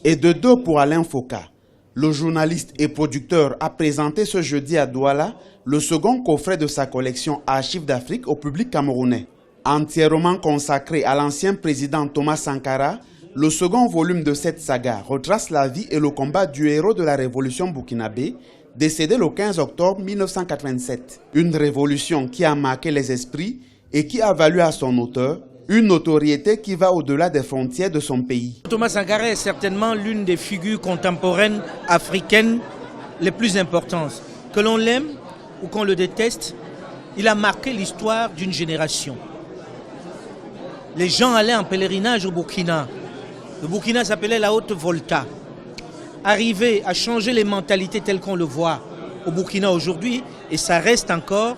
Et de deux pour Alain Foka. Le journaliste et producteur a présenté ce jeudi à Douala le second coffret de sa collection Archives d'Afrique au public camerounais. Entièrement consacré à l'ancien président Thomas Sankara, le second volume de cette saga retrace la vie et le combat du héros de la révolution burkinabé, décédé le 15 octobre 1987. Une révolution qui a marqué les esprits et qui a valu à son auteur une notoriété qui va au-delà des frontières de son pays. Thomas Sankara est certainement l'une des figures contemporaines africaines les plus importantes. Que l'on l'aime ou qu'on le déteste, il a marqué l'histoire d'une génération. Les gens allaient en pèlerinage au Burkina. Le Burkina s'appelait la Haute-Volta. Arriver à changer les mentalités telles qu'on le voit au Burkina aujourd'hui, et ça reste encore,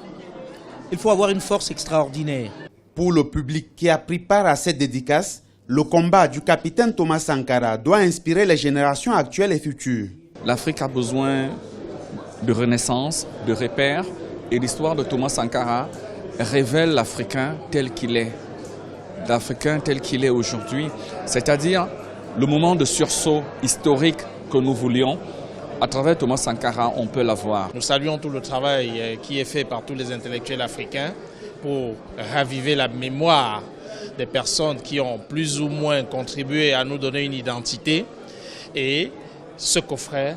il faut avoir une force extraordinaire. Pour le public qui a pris part à cette dédicace, le combat du capitaine Thomas Sankara doit inspirer les générations actuelles et futures. L'Afrique a besoin de renaissance, de repères, et l'histoire de Thomas Sankara révèle l'Africain tel qu'il est. L'Africain tel qu'il est aujourd'hui, c'est-à-dire le moment de sursaut historique que nous voulions. À travers Thomas Sankara, on peut l'avoir. Nous saluons tout le travail qui est fait par tous les intellectuels africains pour raviver la mémoire des personnes qui ont plus ou moins contribué à nous donner une identité. Et ce coffret,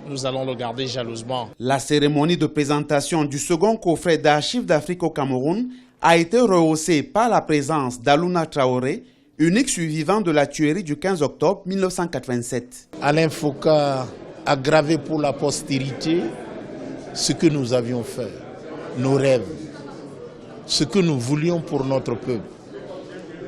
nous allons le garder jalousement. La cérémonie de présentation du second coffret d'Archives d'Afrique au Cameroun a été rehaussée par la présence d'Alouna Traoré, unique survivant de la tuerie du 15 octobre 1987. Alain Foka a gravé pour la postérité ce que nous avions fait, nos rêves, ce que nous voulions pour notre peuple.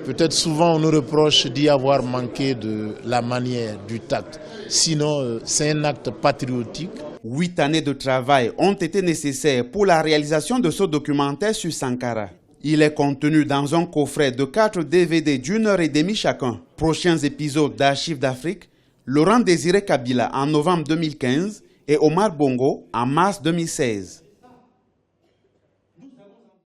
Peut-être souvent on nous reproche d'y avoir manqué de la manière, du tact. Sinon, c'est un acte patriotique. 8 années de travail ont été nécessaires pour la réalisation de ce documentaire sur Sankara. Il est contenu dans un coffret de 4 DVD d'1h30 chacun. Prochains épisodes d'Archives d'Afrique, Laurent Désiré Kabila en novembre 2015 et Omar Bongo en mars 2016.